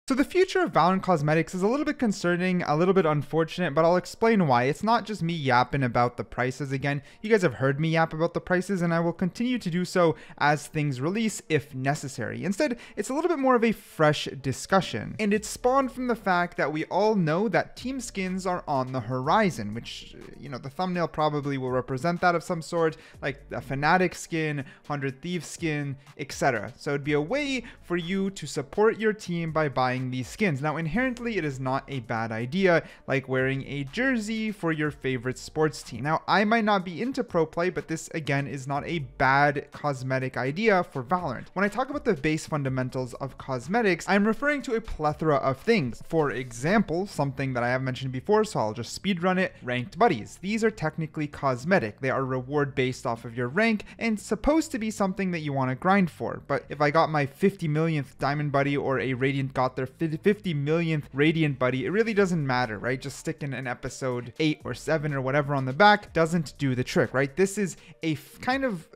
So the future of Valorant cosmetics is a little bit concerning, a little bit unfortunate, but I'll explain why. It's not just me yapping about the prices again. You guys have heard me yap about the prices, and I will continue to do so as things release if necessary. Instead, it's a little bit more of a fresh discussion, and it's spawned from the fact that we all know that team skins are on the horizon, which, you know, the thumbnail probably will represent that of some sort, like a Fnatic skin, 100 Thieves skin, etc. So it'd be a way for you to support your team by buying these skins. Now, inherently, it is not a bad idea, like wearing a jersey for your favorite sports team. Now, I might not be into pro play, but this again is not a bad cosmetic idea for Valorant. When I talk about the base fundamentals of cosmetics, I'm referring to a plethora of things. For example, something that I have mentioned before, so I'll just speed run it: ranked buddies. These are technically cosmetic. They are reward based off of your rank and supposed to be something that you want to grind for. But if I got my 50 millionth diamond buddy, or a Radiant got their 50 millionth Radiant buddy, it really doesn't matter, right? Just sticking an episode 8 or 7 or whatever on the back doesn't do the trick, right? This is a kind of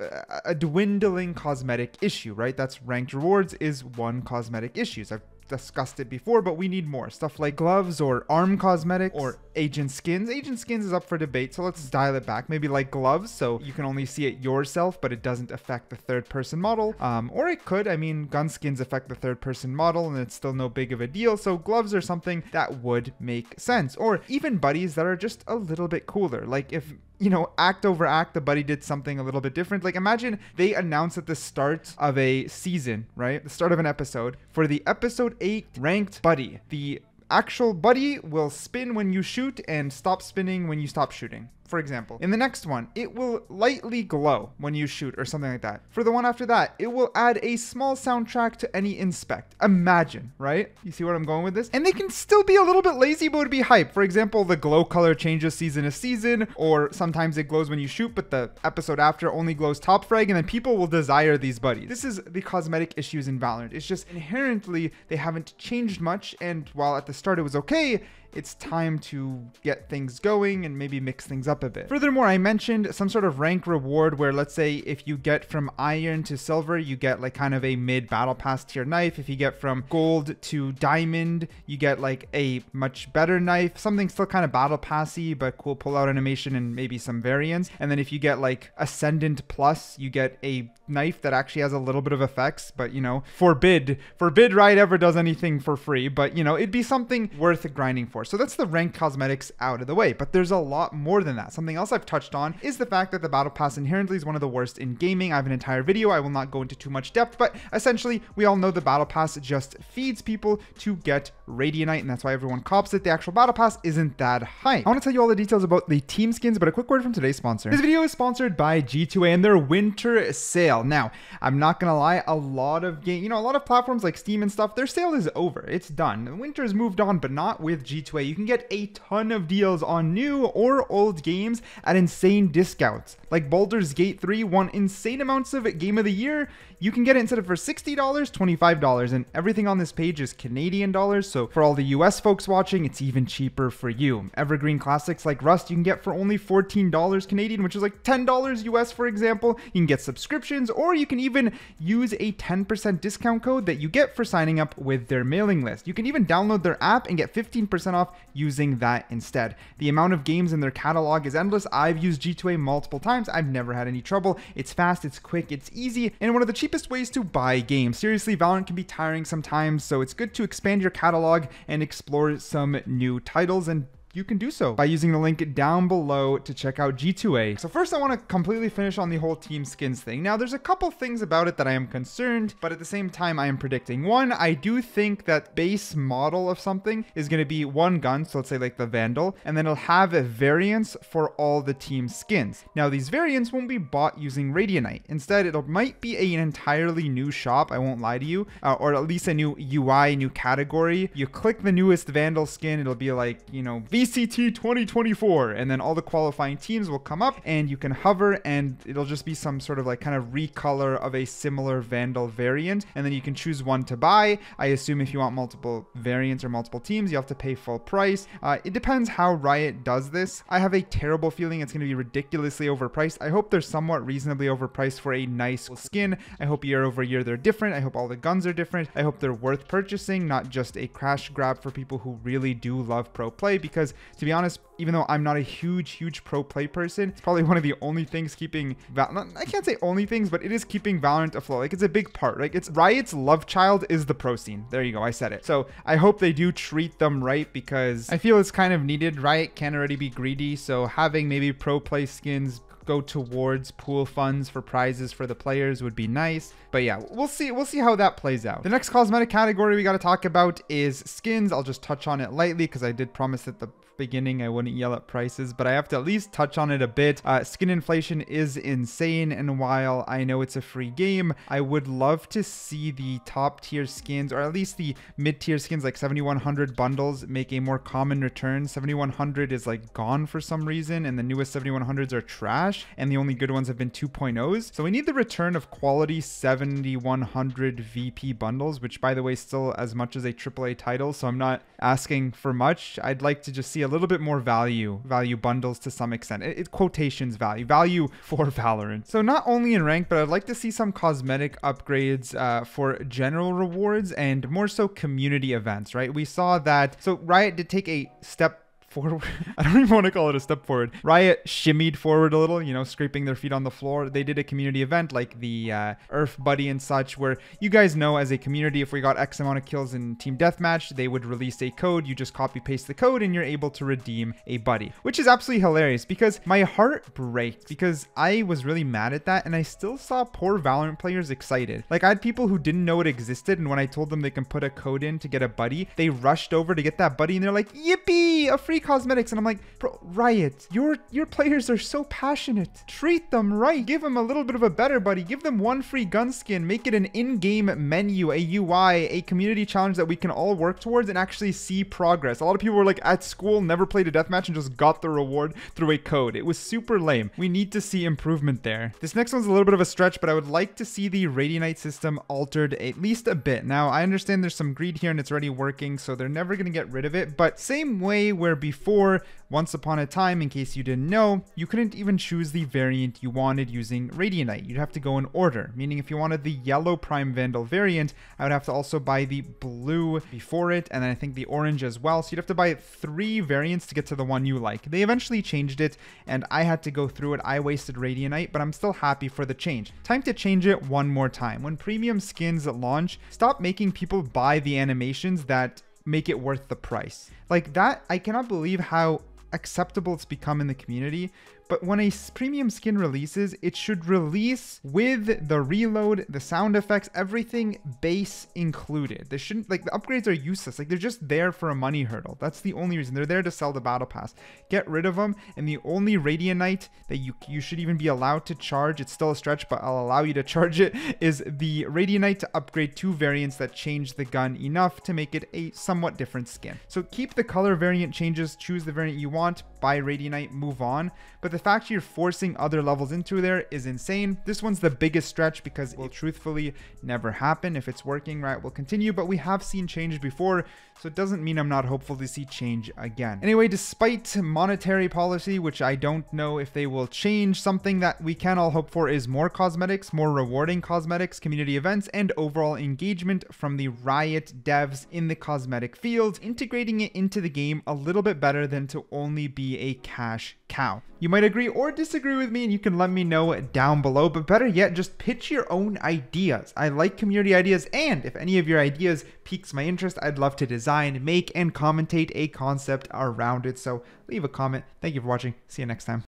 a dwindling cosmetic issue, right? That's ranked rewards is one cosmetic issue. I've discussed it before, but we need more stuff like gloves or arm cosmetics or agent skins. Agent skins is up for debate, so let's dial it back. Maybe like gloves, so you can only see it yourself, but it doesn't affect the third person model. Or it could. I mean, gun skins affect the third person model, and it's still no big of a deal. So gloves are something that would make sense. Or even buddies that are just a little bit cooler. Like if, you know, act over act, the buddy did something a little bit different. Like imagine they announce at the start of a season, right? The start of an episode, for the episode 8 ranked buddy, the actual buddy will spin when you shoot and stop spinning when you stop shooting. For example, in the next one, it will lightly glow when you shoot or something like that. For the one after that, it will add a small soundtrack to any inspect. Imagine, right? You see where I'm going with this? And they can still be a little bit lazy, but it would be hype. For example, the glow color changes season to season, or sometimes it glows when you shoot, but the episode after only glows top frag, and then people will desire these buddies. This is the cosmetic issues in Valorant. It's just inherently, they haven't changed much, and while at the start it was okay, it's time to get things going and maybe mix things up a bit. Furthermore, I mentioned some sort of rank reward where, let's say, if you get from iron to silver, you get like kind of a mid battle pass tier knife. If you get from gold to diamond, you get like a much better knife, something still kind of battle passy, but cool pullout animation and maybe some variants. And then if you get like ascendant plus, you get a knife that actually has a little bit of effects, but you know, forbid Riot ever does anything for free, but you know, it'd be something worth grinding for. So that's the ranked cosmetics out of the way, but there's a lot more than that. Something else I've touched on is the fact that the battle pass inherently is one of the worst in gaming. I have an entire video. I will not go into too much depth, but essentially we all know the battle pass just feeds people to get Radianite, and that's why everyone cops it. The actual battle pass isn't that hype. I want to tell you all the details about the team skins, but a quick word from today's sponsor. This video is sponsored by G2A and their winter sale. Now, I'm not gonna lie, a lot of a lot of platforms like Steam and stuff, their sale is over. It's done. Winter's moved on, but not with G2A. You can get a ton of deals on new or old games at insane discounts. Like Baldur's Gate 3 won insane amounts of Game of the Year. You can get it instead of for $60, $25, and everything on this page is Canadian dollars. So for all the US folks watching, it's even cheaper for you. Evergreen classics like Rust you can get for only $14 Canadian, which is like $10 US, for example. You can get subscriptions, or you can even use a 10% discount code that you get for signing up with their mailing list. You can even download their app and get 15% off using that instead. The amount of games in their catalog is endless. I've used G2A multiple times. I've never had any trouble. It's fast, it's quick, it's easy, and one of the cheapest ways to buy games. Seriously, Valorant can be tiring sometimes, so it's good to expand your catalog and explore some new titles, and you can do so by using the link down below to check out G2A. So first, I want to completely finish on the whole team skins thing. Now, there's a couple things about it that I am concerned, but at the same time, I am predicting. One, I do think that base model of something is going to be one gun, so let's say like the Vandal, and then it'll have a variance for all the team skins. Now, these variants won't be bought using Radianite. Instead, it might be an entirely new shop, I won't lie to you, or at least a new UI, new category. You click the newest Vandal skin, it'll be like, you know, ACT 2024, and then all the qualifying teams will come up and you can hover and it'll just be some sort of like kind of recolor of a similar Vandal variant, and then you can choose one to buy. I assume if you want multiple variants or multiple teams, you have to pay full price. It depends how Riot does this. I have a terrible feeling it's going to be ridiculously overpriced. I hope they're somewhat reasonably overpriced for a nice skin. I hope year over year they're different. I hope all the guns are different. I hope they're worth purchasing, not just a crash grab for people who really do love pro play, because to be honest, even though I'm not a huge pro play person, it's probably one of the only things keeping I can't say only things, but it is keeping Valorant afloat. Like, it's a big part. Like, it's Riot's love child is the pro scene. There you go, I said it. So I hope they do treat them right, because I feel it's kind of needed. Riot can already be greedy, so having maybe pro play skins go towards pool funds for prizes for the players would be nice. But yeah, we'll see how that plays out. The next cosmetic category we got to talk about is skins. I'll just touch on it lightly because I did promise at the beginning I wouldn't yell at prices, but I have to at least touch on it a bit. Skin inflation is insane, and while I know it's a free game, I would love to see the top tier skins, or at least the mid tier skins like 7100 bundles, make a more common return. 7100 is like gone for some reason, and the newest 7100s are trash, and the only good ones have been 2.0s. So we need the return of quality 7100 VP bundles, which by the way still as much as a AAA title, so I'm not asking for much. I'd like to just see a little bit more value bundles to some extent. It quotations value for Valorant. So not only in rank, but I'd like to see some cosmetic upgrades for general rewards and more so community events, right? We saw that, so Riot did take a step forward. I don't even want to call it a step forward. Riot shimmied forward a little, you know, scraping their feet on the floor. They did a community event like the Earth Buddy and such, where you guys know as a community, if we got X amount of kills in team deathmatch, they would release a code. You just copy paste the code and you're able to redeem a buddy, which is absolutely hilarious, because my heart breaks, because I was really mad at that and I still saw poor Valorant players excited. Like, I had people who didn't know it existed, and when I told them they can put a code in to get a buddy, they rushed over to get that buddy and they're like, yippee, a free cosmetics. And I'm like, bro, Riot, your players are so passionate. Treat them right. Give them a little bit of a better buddy. Give them one free gun skin. Make it an in-game menu, a UI, a community challenge that we can all work towards and actually see progress. A lot of people were like at school, never played a deathmatch and just got the reward through a code. It was super lame. We need to see improvement there. This next one's a little bit of a stretch, but I would like to see the Radianite system altered at least a bit. Now, I understand there's some greed here and it's already working, so they're never going to get rid of it, but same way where before, once upon a time, in case you didn't know, you couldn't even choose the variant you wanted using Radianite. You'd have to go in order, meaning if you wanted the yellow Prime Vandal variant, I would have to also buy the blue before it, and then I think the orange as well. So you'd have to buy 3 variants to get to the one you like. They eventually changed it, and I had to go through it. I wasted Radianite, but I'm still happy for the change. Time to change it one more time. When premium skins launch, stop making people buy the animations that make it worth the price. Like that, I cannot believe how acceptable it's become in the community. But when a premium skin releases, it should release with the reload, the sound effects, everything base included. They shouldn't, like, the upgrades are useless. Like, they're just there for a money hurdle. That's the only reason. They're there to sell the battle pass. Get rid of them. And the only Radianite that you should even be allowed to charge, it's still a stretch, but I'll allow you to charge it, is the Radianite to upgrade 2 variants that change the gun enough to make it a somewhat different skin. So keep the color variant changes, choose the variant you want, buy Radianite, move on. But the fact you're forcing other levels into there is insane. This one's the biggest stretch because it will truthfully never happen. If it's working right, we'll continue, but we have seen change before, so it doesn't mean I'm not hopeful to see change again. Anyway, despite monetary policy, which I don't know if they will change, something that we can all hope for is more cosmetics, more rewarding cosmetics, community events, and overall engagement from the Riot devs in the cosmetic field, integrating it into the game a little bit better than to only be a cash cow. You might agree or disagree with me, and you can let me know down below, but better yet, just pitch your own ideas. I like community ideas, and if any of your ideas piques my interest, I'd love to design, make, and commentate a concept around it. So leave a comment. Thank you for watching. See you next time.